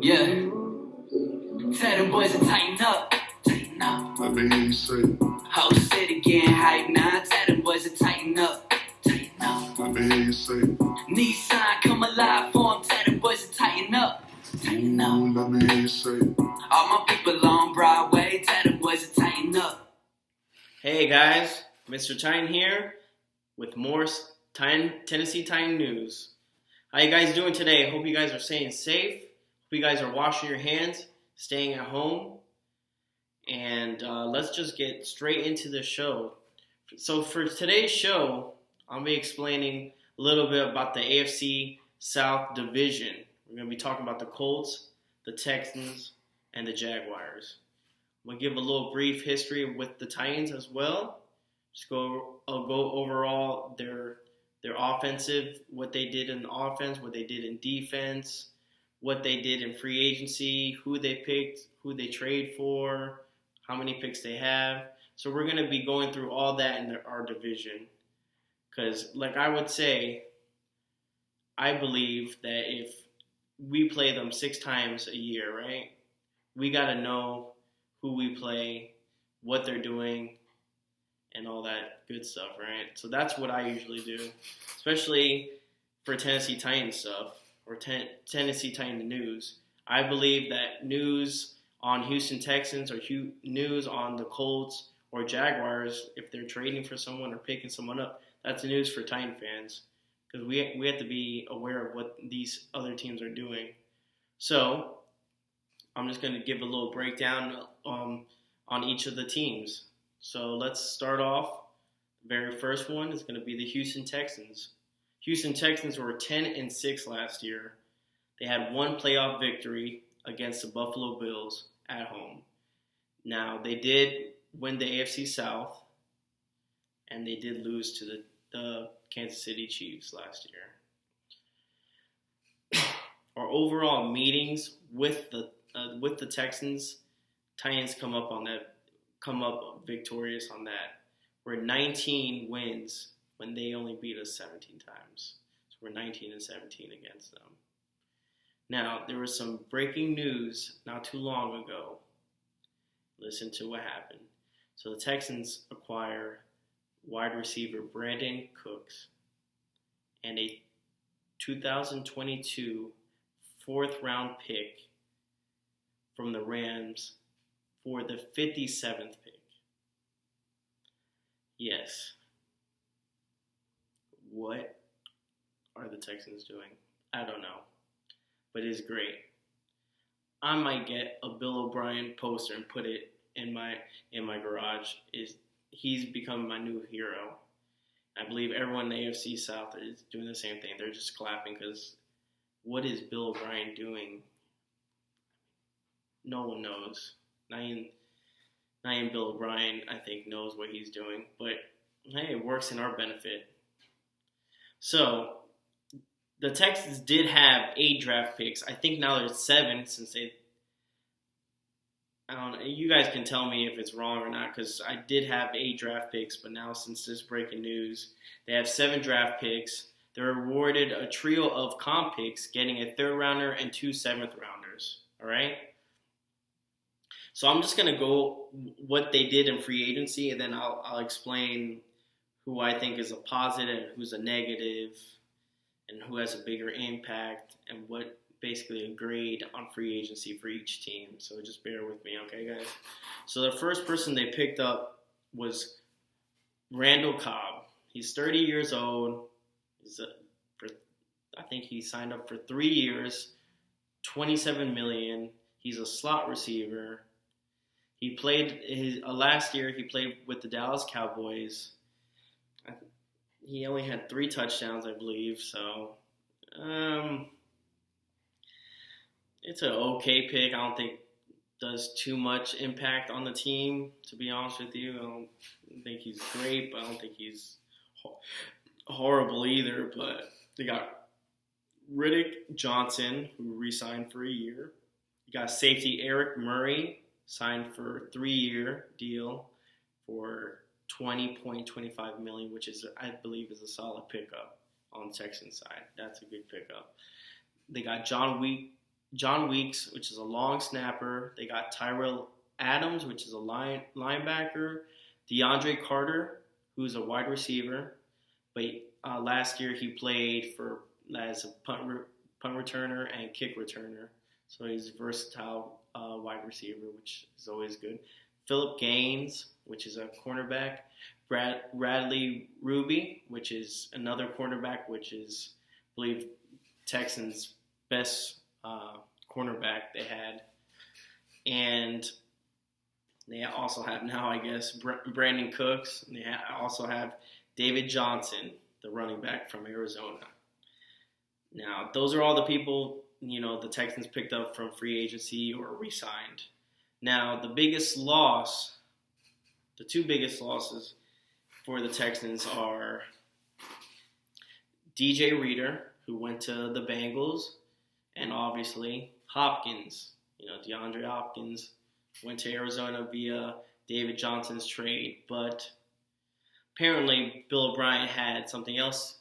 Yeah. Tell them boys to tighten up. Tighten up. Let me hear you say it. Whole city getting hype now. Tell them boys to tighten up. Tighten up. Let me hear you say it. Nissan come alive for them. Tell them boys to tighten up. Tighten up. Ooh, let me hear you say it. All my people on Broadway. Tell them boys to tighten up. Hey guys, Mr. Titan here with more Tennessee Titan news. How you guys doing today? Hope you guys are staying safe. Hope you guys are washing your hands, staying at home. And let's just get straight into the show. So for today's show, I'll be explaining a little bit about the AFC South division. We're going to be talking about the Colts, the Texans, and the Jaguars. I'm going to give a little brief history with the Titans as well. I'll go overall their offensive, what they did in offense, what they did in defense, what they did in free agency, who they picked, who they trade for, how many picks they have. So we're going to be going through all that in our division. Because like I would say, I believe that if we play them 6 times a year, right, we got to know who we play, what they're doing, and all that good stuff, right? So that's what I usually do, especially for Tennessee Titans stuff or Tennessee Titan news. I believe that news on Houston Texans or news on the Colts or Jaguars, if they're trading for someone or picking someone up, that's news for Titan fans because we have to be aware of what these other teams are doing. So I'm just going to give a little breakdown on each of the teams. So let's start off. The very first one is going to be the Houston Texans. Houston Texans were 10-6 last year. They had 1 playoff victory against the Buffalo Bills at home. Now, they did win the AFC South, and they did lose to the Kansas City Chiefs last year. Our overall meetings with the Texans, Titans come up victorious on that. We're 19 wins when they only beat us 17 times. So we're 19-17 against them. Now, there was some breaking news not too long ago. Listen to what happened. So the Texans acquire wide receiver Brandon Cooks and a 2022 4th-round pick from the Rams for the 57th pick. Yes. What are the Texans doing? I don't know. But it's great. I might get a Bill O'Brien poster and put it in my garage. He's become my new hero. I believe everyone in the AFC South is doing the same thing. They're just clapping because what is Bill O'Brien doing? No one knows. Not even Bill O'Brien, I think, knows what he's doing. But, hey, it works in our benefit. So, the Texans did have 8 draft picks. I think now there's 7 since I don't know. You guys can tell me if it's wrong or not because I did have 8 draft picks. But now since this breaking news, they have 7 draft picks. They're awarded a trio of comp picks, getting a 3rd rounder and 2 7th rounders. All right? So I'm just going to go what they did in free agency, and then I'll explain who I think is a positive and who's a negative and who has a bigger impact and what basically a grade on free agency for each team. So just bear with me, okay, guys? So the first person they picked up was Randall Cobb. He's 30 years old. I think he signed up for 3 years, $27 million. He's a slot receiver. He played last year. He played with the Dallas Cowboys. He only had 3 touchdowns, I believe. So, it's an okay pick. I don't think does too much impact on the team. To be honest with you, I don't think he's great, but I don't think he's horrible either. But they got Riddick Johnson, who re-signed for a year. You got safety Eric Murray, signed for a 3-year deal for $20.25 million, which is, I believe, is a solid pickup on the Texans side. That's a good pickup. They got John John Weeks, which is a long snapper. They got Tyrell Adams, which is a linebacker. DeAndre Carter, who's a wide receiver. But last year he played as a punt returner and kick returner. So he's a versatile wide receiver, which is always good. Philip Gaines, which is a cornerback. Bradley Ruby, which is another cornerback, which is, I believe, Texans' best cornerback they had. And they also have now, I guess, Brandon Cooks. And they also have David Johnson, the running back from Arizona. Now, those are all the people, the Texans picked up from free agency or re-signed. Now, the two biggest losses for the Texans are DJ Reader, who went to the Bengals, and obviously Hopkins. DeAndre Hopkins went to Arizona via David Johnson's trade, but apparently Bill O'Brien had something else,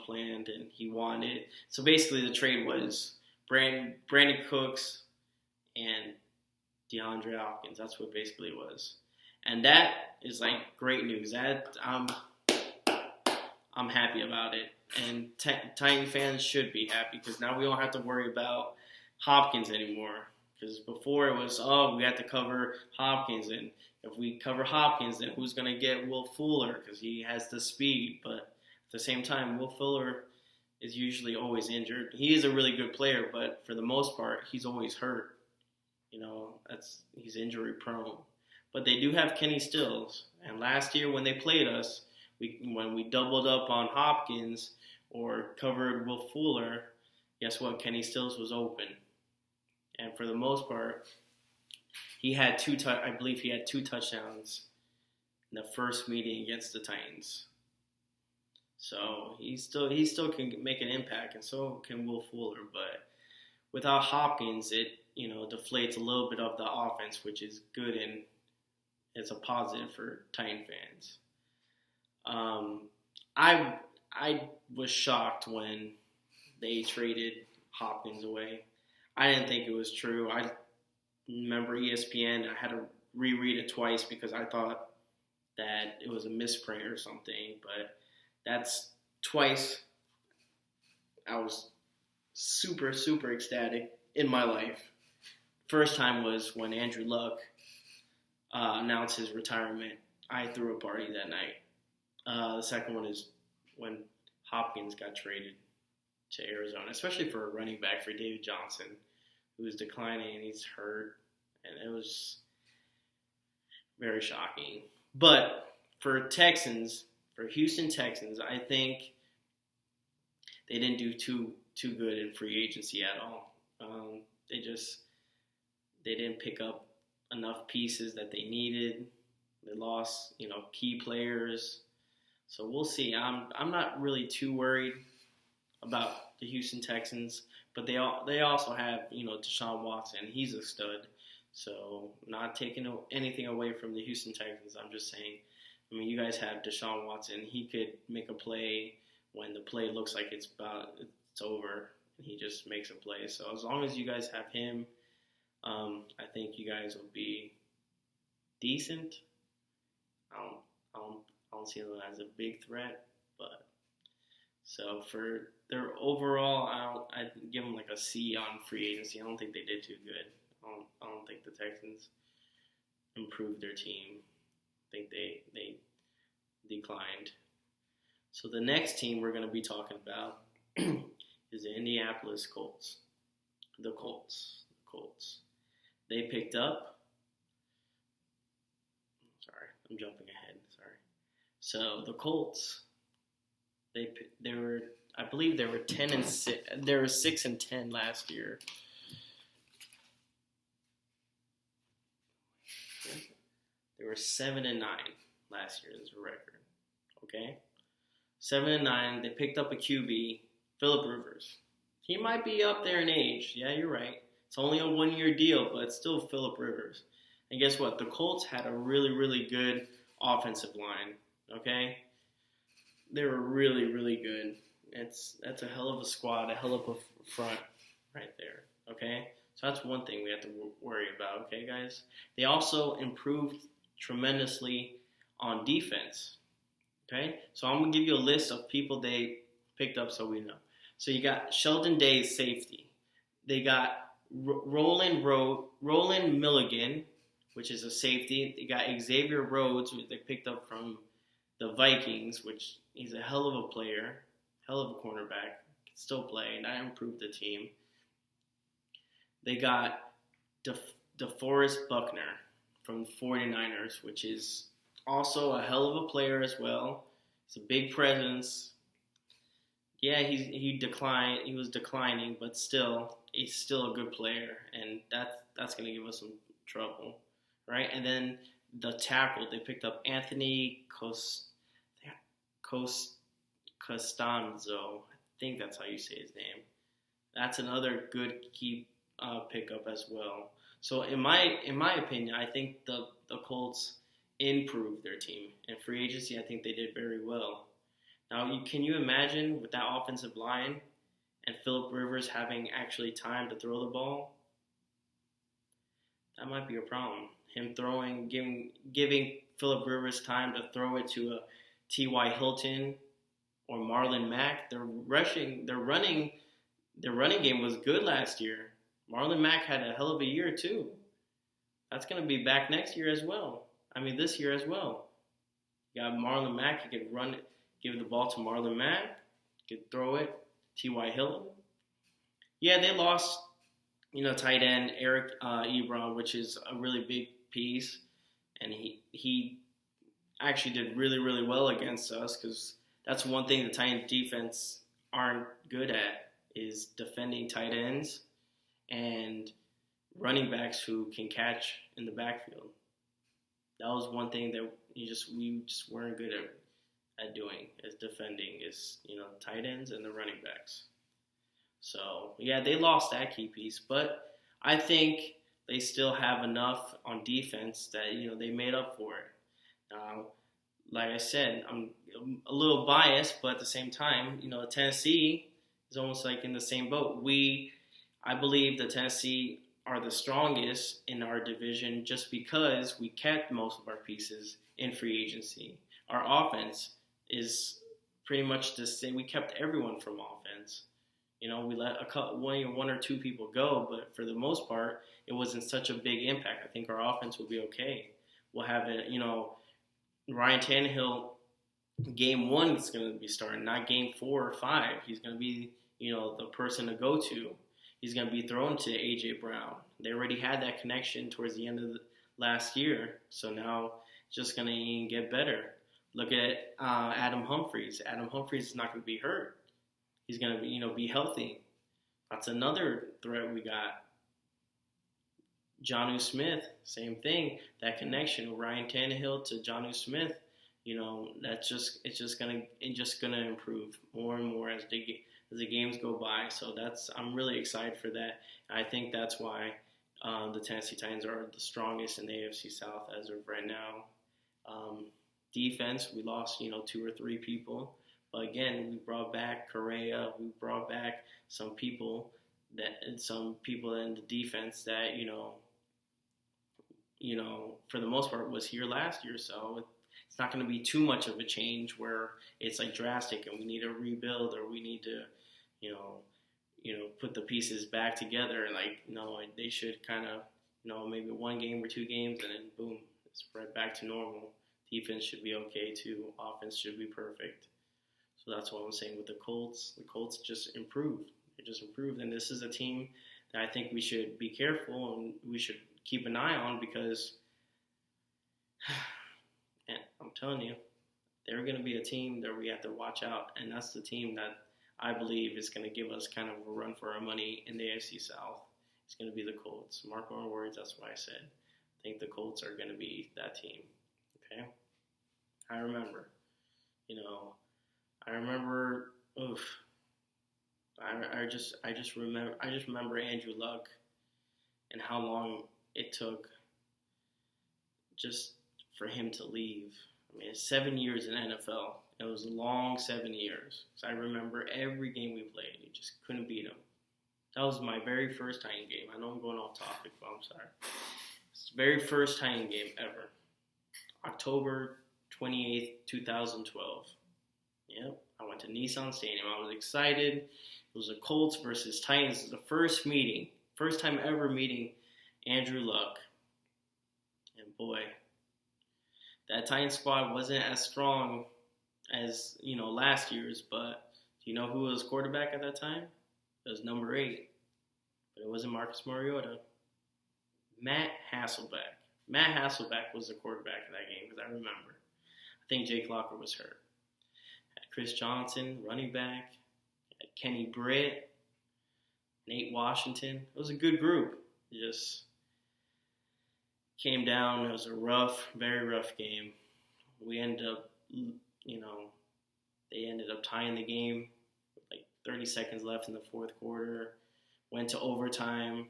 planned, and he wanted. So basically the trade was Brandon Cooks and DeAndre Hopkins. That's what basically it was. And that is great news. That I'm happy about it. And Titan fans should be happy because now we don't have to worry about Hopkins anymore. Because before it was, we have to cover Hopkins. And if we cover Hopkins, then who's going to get Will Fuller? Because he has the speed. But at the same time, Will Fuller is usually always injured. He is a really good player, but for the most part, he's always hurt. He's injury prone. But they do have Kenny Stills. And last year when they played us, when we doubled up on Hopkins or covered Will Fuller, guess what? Kenny Stills was open. And for the most part, he had I believe he had 2 touchdowns in the first meeting against the Titans. So he still can make an impact, and so can Will Fuller. But without Hopkins, it deflates a little bit of the offense, which is good and it's a positive for Titan fans. I was shocked when they traded Hopkins away. I didn't think it was true. I remember ESPN. I had to reread it twice because I thought that it was a misprint or something. But that's twice I was super, super ecstatic in my life. First time was when Andrew Luck announced his retirement. I threw a party that night. The second one is when Hopkins got traded to Arizona, especially for a running back for David Johnson, who is declining and he's hurt, and it was very shocking. But for Houston Texans, I think they didn't do too good in free agency at all. They didn't pick up enough pieces that they needed. They lost, key players. So we'll see. I'm not really too worried about the Houston Texans, but they also have, Deshaun Watson. He's a stud. So not taking anything away from the Houston Texans. I'm just saying, you guys have Deshaun Watson. He could make a play when the play looks like it's over, and he just makes a play. So as long as you guys have him, I think you guys will be decent. I don't see them as a big threat, but so for their overall, I'd give them like a C on free agency. I don't think they did too good. I don't think the Texans improved their team. I think they declined. So the next team we're going to be talking about is the Indianapolis Colts. The Colts. They picked up. Sorry, I'm jumping ahead. Sorry. So the Colts, they were, I believe they were 10-6. They were 6-10 last year. They were 7-9 last year as a record. Okay, 7-9. They picked up a QB, Phillip Rivers. He might be up there in age. Yeah, you're right. It's only a 1-year deal, but it's still Phillip Rivers. And guess what? The Colts had a really, really good offensive line. Okay, they were really, really good. That's a hell of a squad, a hell of a front right there. Okay, so that's one thing we have to worry about. Okay, guys. They also improved tremendously on defense. Okay, so I'm gonna give you a list of people they picked up so we know. So you got Sheldon Day's safety. They got Roland Milligan, which is a safety. They got Xavier Rhodes, who they picked up from the Vikings, which he's a hell of a player, hell of a cornerback, can still play, and that improved the team. They got DeForest Buckner from the 49ers, which is also a hell of a player as well. He's a big presence. Yeah, he declined. He was declining, but still, he's still a good player, and that's going to give us some trouble, right? And then the tackle, they picked up Anthony Costanzo. I think that's how you say his name. That's another good key pickup as well. So in my opinion, I think the Colts improved their team. In free agency, I think they did very well. Now, can you imagine with that offensive line and Phillip Rivers having actually time to throw the ball? That might be a problem. Him giving Phillip Rivers time to throw it to a T.Y. Hilton or Marlon Mack. Their running game was good last year. Marlon Mack had a hell of a year too. That's going to be back next year as well. This year as well. You got Marlon Mack. You could run it, give the ball to Marlon Mack. You could throw it. T.Y. Hilton. Yeah, they lost, tight end Eric Ebron, which is a really big piece. And he actually did really, really well against us because that's one thing the tight end defense aren't good at is defending tight ends and running backs who can catch in the backfield. That was one thing that we just weren't good at doing, is defending, is tight ends and the running backs. So yeah, they lost that key piece, but I think they still have enough on defense that they made up for it. Now, like I said, I'm a little biased, but at the same time, Tennessee is almost like in the same boat. I believe that Tennessee are the strongest in our division just because we kept most of our pieces in free agency. Our offense is pretty much the same. We kept everyone from offense. We let one or two people go, but for the most part, it wasn't such a big impact. I think our offense will be okay. We'll have it, Ryan Tannehill, game 1 is going to be starting, not game 4 or 5. He's going to be, the person to go to. He's going to be thrown to A.J. Brown. They already had that connection towards the end of the last year, so now it's just going to get better. Look at Adam Humphries. Adam Humphries is not going to be hurt. He's going to be healthy. That's another threat we got. Jonnu Smith, same thing. That connection with Ryan Tannehill to Jonnu Smith, it's just gonna improve more and more as the games go by. So I'm really excited for that. I think that's why the Tennessee Titans are the strongest in the AFC South as of right now. Defense, we lost 2 or 3 people, but again, we brought back Correa. We brought back some people in the defense that for the most part was here last year. So it's not going to be too much of a change where it's like drastic and we need to rebuild or we need to, put the pieces back together. They should kind of, maybe 1 game or 2 games and then boom, it's right back to normal. Defense should be okay too. Offense should be perfect. So that's what I'm saying with the Colts. The Colts just improved. They just improved. And this is a team that I think we should be careful and we should keep an eye on because, man, I'm telling you, they're going to be a team that we have to watch out. And that's the team that I believe is going to give us kind of a run for our money in the AFC South. It's going to be the Colts. Mark my words, that's what I said. I think the Colts are going to be that team. Okay? I remember. I just remember Andrew Luck and how long it took just for him to leave. It's 7 years in NFL. It was a long 7 years. So I remember every game we played. You just couldn't beat him. That was my very first Titan game. I know I'm going off topic, but I'm sorry. It's the very first Titan game ever. October 28th, 2012. Yep, I went to Nissan Stadium. I was excited. It was the Colts versus Titans. It was the first time ever meeting Andrew Luck. And boy, that Titans squad wasn't as strong as, last year's, but do you know who was quarterback at that time? It was number 8. But it wasn't Marcus Mariota. Matt Hasselbeck. Matt Hasselbeck was the quarterback of that game, because I remember. I think Jake Locker was hurt. Had Chris Johnson, running back. Had Kenny Britt. Nate Washington. It was a good group. It just came down. It was a very rough game. We ended up, they ended up tying the game with like 30 seconds left in the fourth quarter. Went to overtime.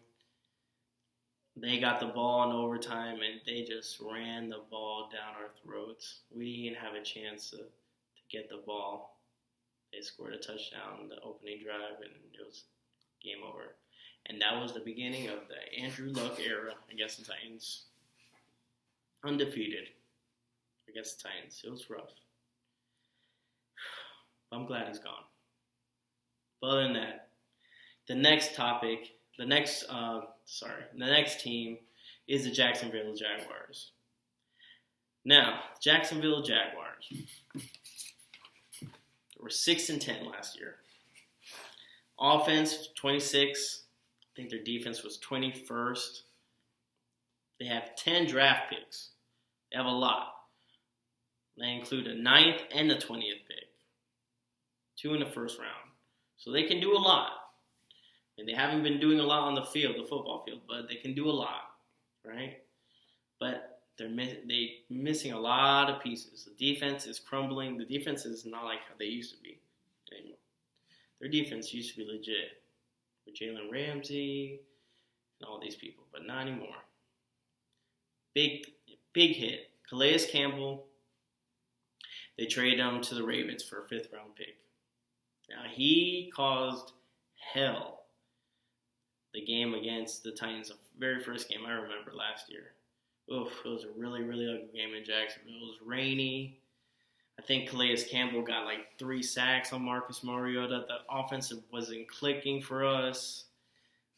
They got the ball in overtime, and they just ran the ball down our throats. We didn't have a chance to get the ball. They scored a touchdown in the opening drive, and it was game over. And that was the beginning of the Andrew Luck era against the Titans. Undefeated against the Titans. It was rough. But I'm glad he's gone. But other than that, the next team is the Jacksonville Jaguars. Now, Jacksonville Jaguars. They were 6-10 last year. Offense, 26. I think their defense was 21st. They have 10 draft picks. They have a lot. They include a 9th and a 20th pick. 2 in the first round. So they can do a lot. And they haven't been doing a lot on the football field, but they can do a lot, right? But they're missing a lot of pieces. The defense is crumbling. The defense is not like how they used to be anymore. Their defense used to be legit with Jalen Ramsey and all these people, but not anymore. Big hit. Calais Campbell, they traded him to the Ravens for a 5th-round pick. Now, he caused hell the game against the Titans, the very first game I remember last year. Oof, it was a really, really ugly game in Jacksonville. It was rainy. I think Calais Campbell got like 3 sacks on Marcus Mariota. The offense wasn't clicking for us.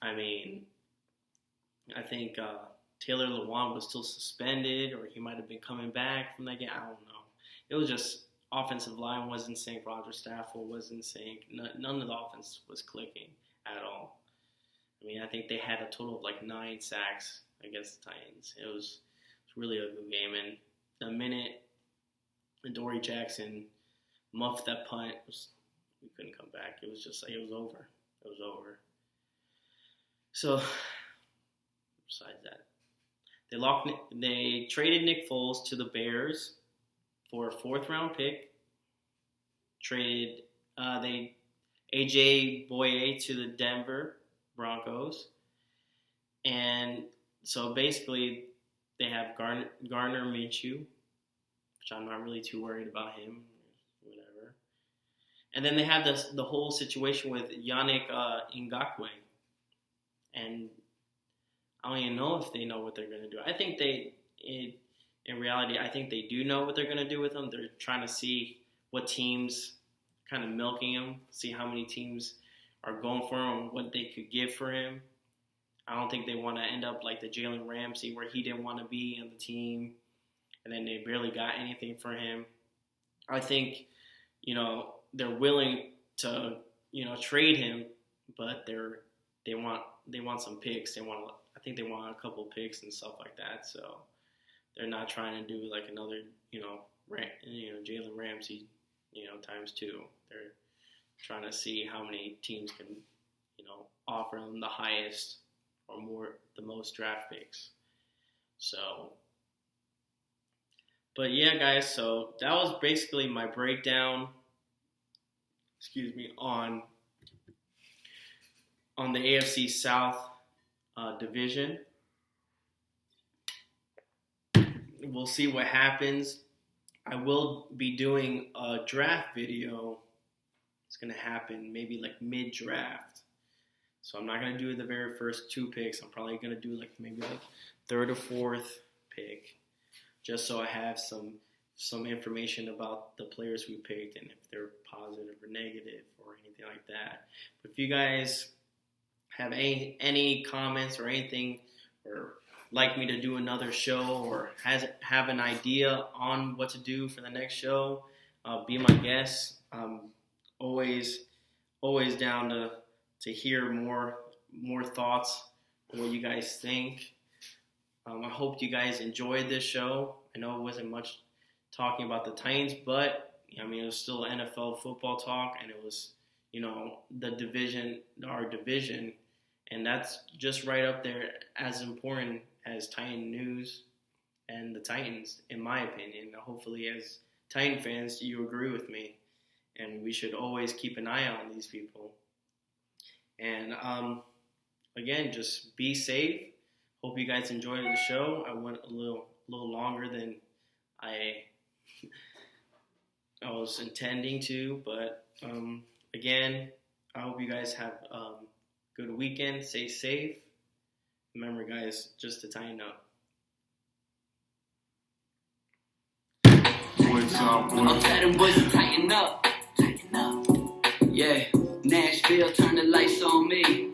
I mean, I think Taylor Lewan was still suspended, or he might have been coming back from that game. I don't know. It was just offensive line wasn't in sync. Roger Stafford wasn't in sync. None of the offense was clicking at all. I mean, I think they had a total of like 9 sacks against the Titans. It was really a good game. And the minute Dory Jackson muffed that punt, we couldn't come back. It was just like, it was over. It was over. So, besides that, they traded Nick Foles to the Bears for a 4th-round pick. Traded A.J. Boye to the Denver Broncos. And so basically they have Gardner Minshew, which I'm not really too worried about him, whatever. And then they have the whole situation with Yannick Ngakoue. And I don't even know if they know what they're going to do. I think in reality, I think they do know what they're going to do with him. They're trying to see what teams kind of milking him, see how many teams are going for him, what they could give for him. I don't think they want to end up like the Jalen Ramsey, where he didn't want to be on the team, and then they barely got anything for him. I think, they're willing to, trade him, but they want some picks. I think they want a couple picks and stuff like that. So they're not trying to do like another, Jalen Ramsey, times 2. They're trying to see how many teams can, offer them the highest or the most draft picks. So, but yeah, guys, so that was basically my breakdown, on the AFC South division. We'll see what happens. I will be doing a draft video. It's going to happen maybe like mid-draft. So I'm not going to do the very first 2 picks. I'm probably going to do maybe third or fourth pick, just so I have some information about the players we picked and if they're positive or negative or anything like that. But if you guys have any comments or anything, or like me to do another show, or have an idea on what to do for the next show, be my guest. Always down to hear more thoughts on what you guys think. I hope you guys enjoyed this show. I know it wasn't much talking about the Titans, but it was still NFL football talk, and it was our division, and that's just right up there as important as Titan news and the Titans, in my opinion. Hopefully, as Titan fans, you agree with me, and we should always keep an eye on these people. And again, just be safe. Hope you guys enjoyed the show. I went a little longer than I was intending to, but again, I hope you guys have a good weekend. Stay safe. Remember, guys, just to tighten up. I'll tell them boys to tighten up. Yeah, Nashville, turn the lights on me.